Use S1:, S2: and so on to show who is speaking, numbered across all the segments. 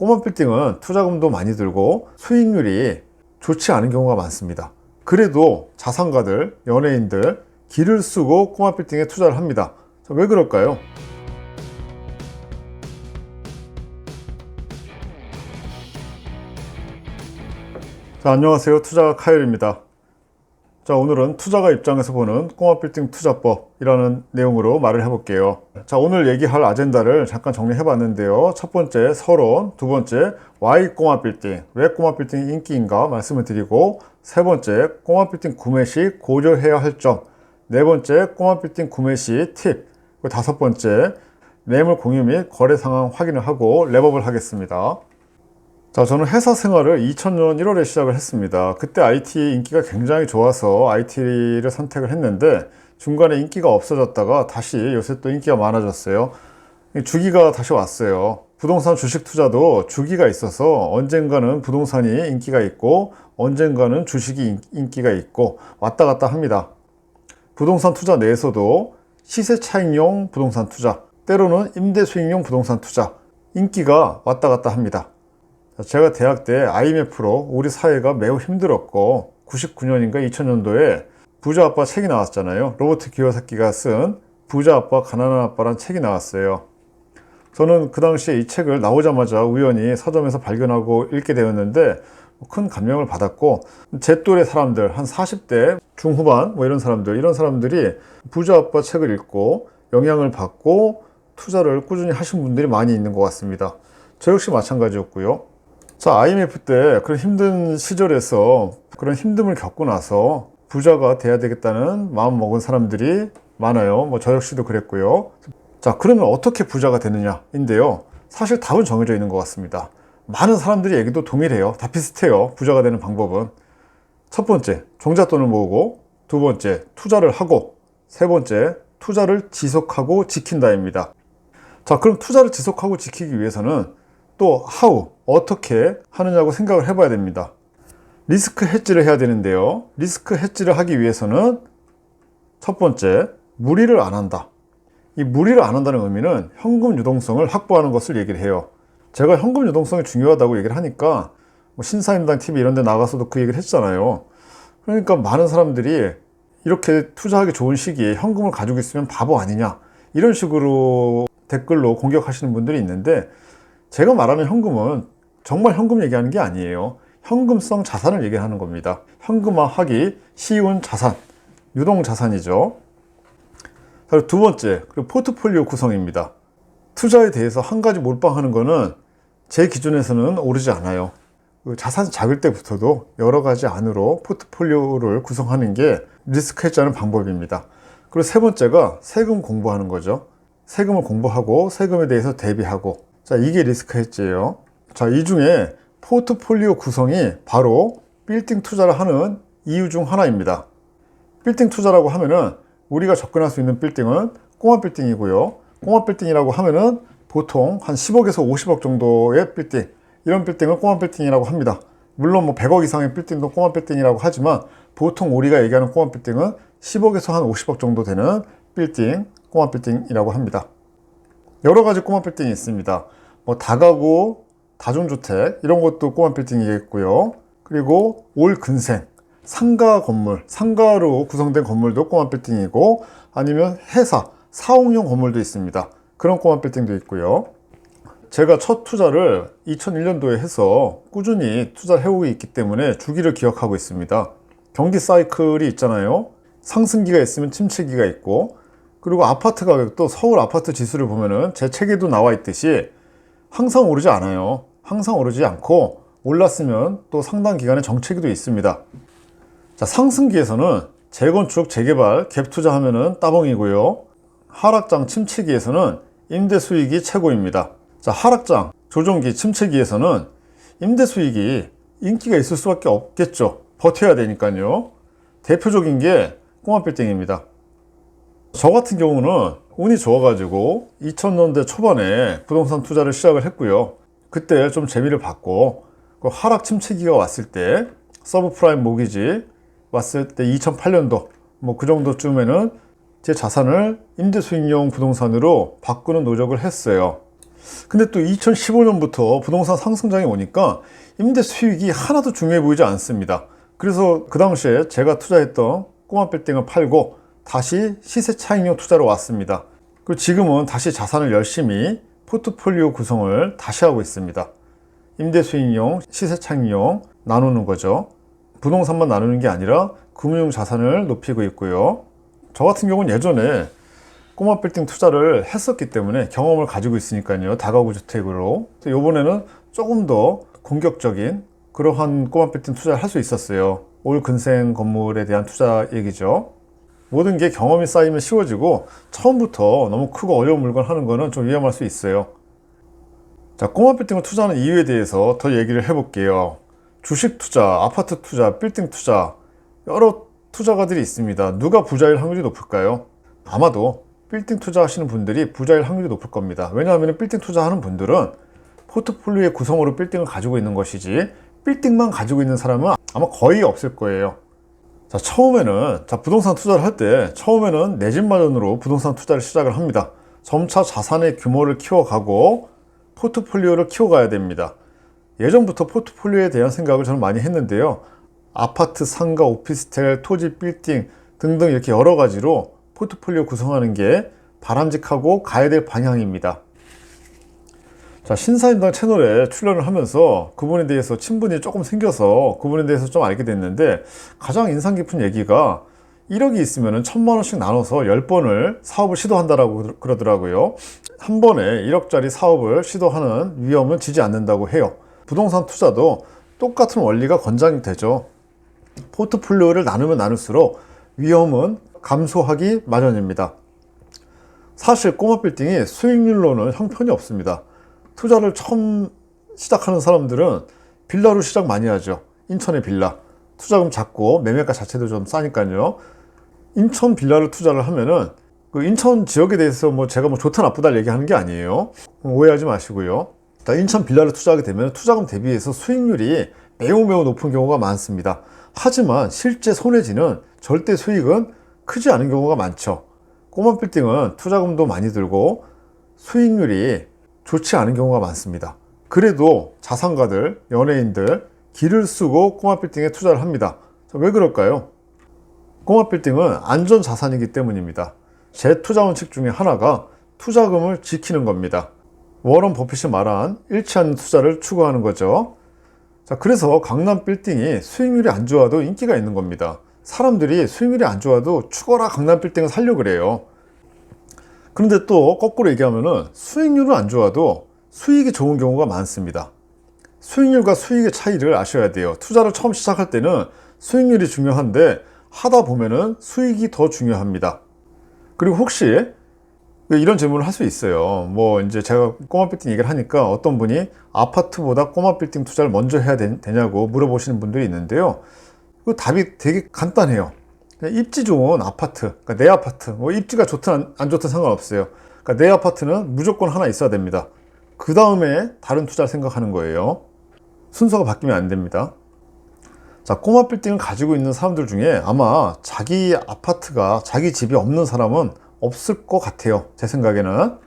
S1: 꼬마 빌딩은 투자금도 많이 들고 수익률이 좋지 않은 경우가 많습니다. 그래도 자산가들, 연예인들 기를 쓰고 꼬마 빌딩에 투자를 합니다. 왜 그럴까요? 자, 안녕하세요. 투자가 카일입니다. 자, 오늘은 투자가 입장에서 보는 꼬마 빌딩 투자법이라는 내용으로 말을 해볼게요. 자, 오늘 얘기할 아젠다를 잠깐 정리해 봤는데요. 첫 번째 서론, 두 번째 why 꼬마 빌딩, 왜 꼬마 빌딩이 인기인가 말씀을 드리고, 세 번째 꼬마 빌딩 구매 시 고려해야 할 점, 네 번째 꼬마 빌딩 구매 시 팁, 그리고 다섯 번째 매물 공유 및 거래 상황 확인을 하고 랩업을 하겠습니다. 자, 저는 회사 생활을 2000년 1월에 시작을 했습니다. 그때 IT 인기가 굉장히 좋아서 IT를 선택을 했는데 중간에 인기가 없어졌다가 다시 요새 또 인기가 많아졌어요. 주기가 다시 왔어요. 부동산 주식 투자도 주기가 있어서 언젠가는 부동산이 인기가 있고 언젠가는 주식이 인기가 있고 왔다 갔다 합니다. 부동산 투자 내에서도 시세 차익용 부동산 투자, 때로는 임대 수익용 부동산 투자, 인기가 왔다 갔다 합니다. 제가 대학 때 IMF로 우리 사회가 매우 힘들었고 99년인가 2000년도에 부자 아빠 책이 나왔잖아요. 로버트 기요사키가 쓴 부자 아빠 가난한 아빠란 책이 나왔어요. 저는 그 당시에 이 책을 나오자마자 우연히 서점에서 발견하고 읽게 되었는데 큰 감명을 받았고, 제 또래 사람들 한 40대 중후반 이런 사람들이 부자 아빠 책을 읽고 영향을 받고 투자를 꾸준히 하신 분들이 많이 있는 것 같습니다. 저 역시 마찬가지였고요. 자, IMF 때 그런 힘든 시절에서 그런 힘듦을 겪고 나서 부자가 돼야 되겠다는 마음 먹은 사람들이 많아요. 저 역시도 그랬고요. 자, 그러면 어떻게 부자가 되느냐인데요. 사실 답은 정해져 있는 것 같습니다. 많은 사람들이 얘기도 동일해요. 다 비슷해요. 부자가 되는 방법은. 첫 번째, 종잣돈을 모으고, 두 번째, 투자를 하고, 세 번째, 투자를 지속하고 지킨다입니다. 자, 그럼 투자를 지속하고 지키기 위해서는 또 how, 어떻게 하느냐고 생각을 해봐야 됩니다. 리스크 헤지를 해야 되는데요. 리스크 헤지를 하기 위해서는 첫 번째, 무리를 안 한다. 이 무리를 안 한다는 의미는 현금 유동성을 확보하는 것을 얘기를 해요. 제가 현금 유동성이 중요하다고 얘기를 하니까 신사임당 TV 이런 데 나가서도 그 얘기를 했잖아요. 그러니까 많은 사람들이 이렇게 투자하기 좋은 시기에 현금을 가지고 있으면 바보 아니냐, 이런 식으로 댓글로 공격하시는 분들이 있는데, 제가 말하는 현금은 정말 현금 얘기하는 게 아니에요. 현금성 자산을 얘기하는 겁니다. 현금화하기 쉬운 자산, 유동자산이죠. 그리고 두 번째, 포트폴리오 구성입니다. 투자에 대해서 한 가지 몰빵하는 거는 제 기준에서는 오르지 않아요. 자산이 작을 때부터도 여러 가지 안으로 포트폴리오를 구성하는 게 리스크 헤지하는 방법입니다. 그리고 세 번째가 세금 공부하는 거죠. 세금을 공부하고 세금에 대해서 대비하고, 자, 이게 리스크 헤지예요. 자, 이 중에 포트폴리오 구성이 바로 빌딩 투자를 하는 이유 중 하나입니다. 빌딩 투자라고 하면은 우리가 접근할 수 있는 빌딩은 꼬마 빌딩이고요. 꼬마 빌딩이라고 하면은 보통 한 10억에서 50억 정도의 빌딩, 이런 빌딩을 꼬마 빌딩이라고 합니다. 물론 100억 이상의 빌딩도 꼬마 빌딩이라고 하지만 보통 우리가 얘기하는 꼬마 빌딩은 10억에서 한 50억 정도 되는 빌딩, 꼬마 빌딩이라고 합니다. 여러 가지 꼬마 빌딩이 있습니다. 다가구, 다중주택 이런 것도 꼬마 빌딩이겠고요. 그리고 올 근생, 상가 건물, 상가로 구성된 건물도 꼬마 빌딩이고, 아니면 회사, 사옥용 건물도 있습니다. 그런 꼬마 빌딩도 있고요. 제가 첫 투자를 2001년도에 해서 꾸준히 투자를 해오고 있기 때문에 주기를 기억하고 있습니다. 경기 사이클이 있잖아요. 상승기가 있으면 침체기가 있고, 그리고 아파트 가격도 서울 아파트 지수를 보면은 제 책에도 나와 있듯이 항상 오르지 않아요. 항상 오르지 않고 올랐으면 또 상당 기간의 정체기도 있습니다. 자, 상승기에서는 재건축, 재개발, 갭 투자하면은 따봉이고요. 하락장, 침체기에서는 임대 수익이 최고입니다. 자, 하락장, 조정기, 침체기에서는 임대 수익이 인기가 있을 수밖에 없겠죠. 버텨야 되니까요. 대표적인 게 꼬마 빌딩입니다. 저 같은 경우는 운이 좋아가지고 2000년대 초반에 부동산 투자를 시작을 했고요. 그때 좀 재미를 봤고, 그 하락 침체기가 왔을 때, 서브프라임 모기지 왔을 때 2008년도 그 정도쯤에는 제 자산을 임대 수익용 부동산으로 바꾸는 노력을 했어요. 근데 또 2015년부터 부동산 상승장이 오니까 임대 수익이 하나도 중요해 보이지 않습니다. 그래서 그 당시에 제가 투자했던 꼬마 빌딩을 팔고 다시 시세 차익용 투자로 왔습니다. 그리고 지금은 다시 자산을 열심히 포트폴리오 구성을 다시 하고 있습니다. 임대 수익용, 시세 차익용 나누는 거죠. 부동산만 나누는 게 아니라 금융 자산을 높이고 있고요. 저 같은 경우는 예전에 꼬마 빌딩 투자를 했었기 때문에 경험을 가지고 있으니까요. 다가구 주택으로. 이번에는 조금 더 공격적인 그러한 꼬마 빌딩 투자를 할 수 있었어요. 올 근생 건물에 대한 투자 얘기죠. 모든 게 경험이 쌓이면 쉬워지고 처음부터 너무 크고 어려운 물건 하는 거는 좀 위험할 수 있어요. 자, 꼬마 빌딩을 투자하는 이유에 대해서 더 얘기를 해볼게요. 주식 투자, 아파트 투자, 빌딩 투자 여러 투자가들이 있습니다. 누가 부자일 확률이 높을까요? 아마도 빌딩 투자하시는 분들이 부자일 확률이 높을 겁니다. 왜냐하면 빌딩 투자하는 분들은 포트폴리오의 구성으로 빌딩을 가지고 있는 것이지 빌딩만 가지고 있는 사람은 아마 거의 없을 거예요. 자, 부동산 투자를 할 때 처음에는 내 집 마련으로 부동산 투자를 시작을 합니다. 점차 자산의 규모를 키워가고 포트폴리오를 키워가야 됩니다. 예전부터 포트폴리오에 대한 생각을 저는 많이 했는데요. 아파트, 상가, 오피스텔, 토지, 빌딩 등등 이렇게 여러 가지로 포트폴리오 구성하는 게 바람직하고 가야 될 방향입니다. 자, 신사임당 채널에 출연을 하면서 그분에 대해서 친분이 조금 생겨서 그분에 대해서 좀 알게 됐는데 가장 인상 깊은 얘기가 1억이 있으면 1000만 원씩 나눠서 10번을 사업을 시도한다라고 그러더라고요. 한 번에 1억짜리 사업을 시도하는 위험은 지지 않는다고 해요. 부동산 투자도 똑같은 원리가 권장이 되죠. 포트폴리오를 나누면 나눌수록 위험은 감소하기 마련입니다. 사실 꼬마 빌딩이 수익률로는 형편이 없습니다. 투자를 처음 시작하는 사람들은 빌라로 시작 많이 하죠. 인천의 빌라. 투자금 작고 매매가 자체도 좀 싸니까요. 인천 빌라를 투자를 하면은 그 인천 지역에 대해서 제가 좋다 나쁘다 얘기하는 게 아니에요. 오해하지 마시고요. 인천 빌라를 투자하게 되면 투자금 대비해서 수익률이 매우 높은 경우가 많습니다. 하지만 실제 손해지는 절대 수익은 크지 않은 경우가 많죠. 꼬마 빌딩은 투자금도 많이 들고 수익률이 좋지 않은 경우가 많습니다. 그래도 자산가들, 연예인들 기를 쓰고 꼬마 빌딩에 투자를 합니다. 왜 그럴까요? 꼬마 빌딩은 안전 자산이기 때문입니다. 제 투자 원칙 중에 하나가 투자금을 지키는 겁니다. 워런 버핏이 말한 잃지 않는 투자를 추구하는 거죠. 자, 그래서 강남 빌딩이 수익률이 안 좋아도 인기가 있는 겁니다. 사람들이 수익률이 안 좋아도 죽어라 강남 빌딩을 살려고 그래요. 그런데 또 거꾸로 얘기하면은 수익률은 안 좋아도 수익이 좋은 경우가 많습니다. 수익률과 수익의 차이를 아셔야 돼요. 투자를 처음 시작할 때는 수익률이 중요한데 하다 보면은 수익이 더 중요합니다. 그리고 혹시 이런 질문을 할 수 있어요. 이제 제가 꼬마 빌딩 얘기를 하니까 어떤 분이 아파트보다 꼬마 빌딩 투자를 먼저 해야 되냐고 물어보시는 분들이 있는데요. 그 답이 되게 간단해요. 입지 좋은 아파트, 그러니까 내 아파트, 입지가 좋든 안 좋든 상관없어요. 그러니까 내 아파트는 무조건 하나 있어야 됩니다. 그 다음에 다른 투자를 생각하는 거예요. 순서가 바뀌면 안 됩니다. 자, 꼬마 빌딩을 가지고 있는 사람들 중에 아마 자기 아파트가, 자기 집이 없는 사람은 없을 것 같아요. 제 생각에는.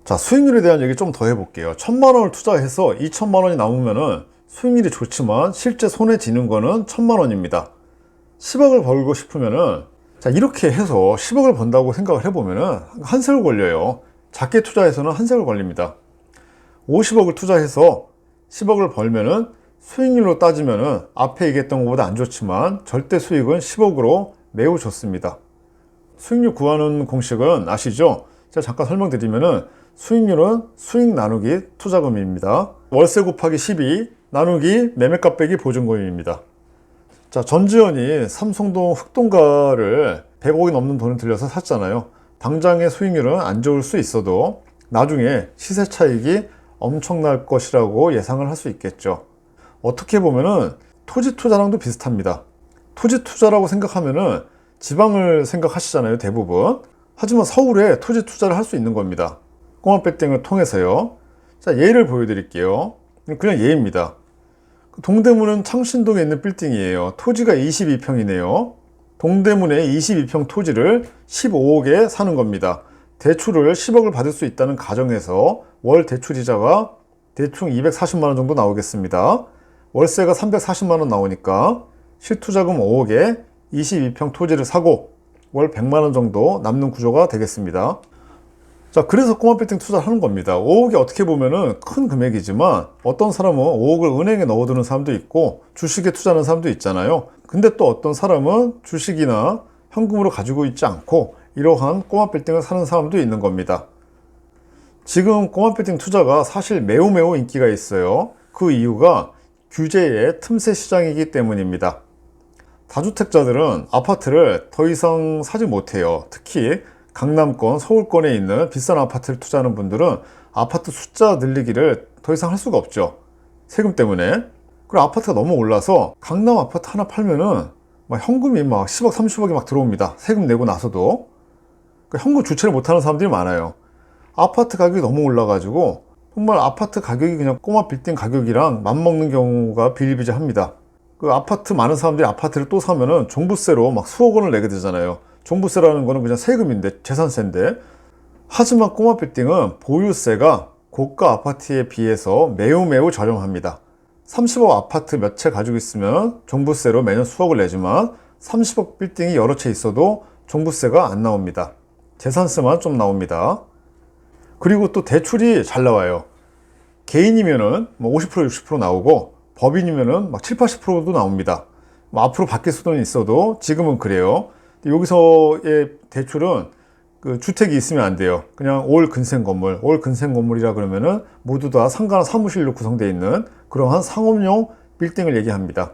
S1: 자, 수익률에 대한 얘기 좀 더 해볼게요. 1000만 원을 투자해서 2000만 원이 남으면은 수익률이 좋지만 실제 손해 지는 거는 1000만 원입니다. 10억을 벌고 싶으면은, 자, 이렇게 해서 10억을 번다고 생각을 해보면은 한 세월 걸려요. 작게 투자해서는 한 세월 걸립니다. 50억을 투자해서 10억을 벌면은 수익률로 따지면은 앞에 얘기했던 것보다 안 좋지만 절대 수익은 10억으로 매우 좋습니다. 수익률 구하는 공식은 아시죠? 제가 잠깐 설명드리면은 수익률은 수익 나누기 투자금입니다. 월세 곱하기 12 나누기 매매가 빼기 보증금입니다. 자, 전지현이 삼성동 흑동가를 100억이 넘는 돈을 들여서 샀잖아요. 당장의 수익률은 안 좋을 수 있어도 나중에 시세 차익이 엄청날 것이라고 예상을 할 수 있겠죠. 어떻게 보면은 토지 투자랑도 비슷합니다. 토지 투자라고 생각하면은 지방을 생각하시잖아요, 대부분. 하지만 서울에 토지 투자를 할 수 있는 겁니다. 꼬마 빌딩을 통해서요. 자, 예를 보여드릴게요. 그냥 예입니다. 동대문은 창신동에 있는 빌딩이에요. 토지가 22평이네요. 동대문에 22평 토지를 15억에 사는 겁니다. 대출을 10억을 받을 수 있다는 가정에서 월 대출이자가 대충 240만 원 정도 나오겠습니다. 월세가 340만 원 나오니까 실투자금 5억에 22평 토지를 사고 월 100만 원 정도 남는 구조가 되겠습니다. 자, 그래서 꼬마 빌딩 투자를 하는 겁니다. 5억이 어떻게 보면은 큰 금액이지만 어떤 사람은 5억을 은행에 넣어두는 사람도 있고 주식에 투자하는 사람도 있잖아요. 근데 또 어떤 사람은 주식이나 현금으로 가지고 있지 않고 이러한 꼬마 빌딩을 사는 사람도 있는 겁니다. 지금 꼬마 빌딩 투자가 사실 매우 인기가 있어요. 그 이유가 규제의 틈새 시장이기 때문입니다. 다주택자들은 아파트를 더 이상 사지 못해요. 특히 강남권, 서울권에 있는 비싼 아파트를 투자하는 분들은 아파트 숫자 늘리기를 더 이상 할 수가 없죠. 세금 때문에. 그리고 아파트가 너무 올라서 강남 아파트 하나 팔면은 현금이 10억, 30억이 막 들어옵니다. 세금 내고 나서도. 현금 주체를 못하는 사람들이 많아요. 아파트 가격이 너무 올라가지고 정말 아파트 가격이 그냥 꼬마 빌딩 가격이랑 맞먹는 경우가 비일비재합니다. 그 아파트 많은 사람들이 아파트를 또 사면은 종부세로 막 수억 원을 내게 되잖아요. 종부세라는 거는 그냥 세금인데, 재산세인데. 하지만 꼬마 빌딩은 보유세가 고가 아파트에 비해서 매우 저렴합니다. 30억 아파트 몇 채 가지고 있으면 종부세로 매년 수억을 내지만 30억 빌딩이 여러 채 있어도 종부세가 안 나옵니다. 재산세만 좀 나옵니다. 그리고 또 대출이 잘 나와요. 개인이면은 50%, 60% 나오고 법인이면은 7, 80%도 나옵니다. 앞으로 바뀔 수는 있어도 지금은 그래요. 여기서의 대출은 그 주택이 있으면 안 돼요. 그냥 올 근생 건물, 올 근생 건물이라 그러면은 모두 다 상가 사무실로 구성되어 있는 그러한 상업용 빌딩을 얘기합니다.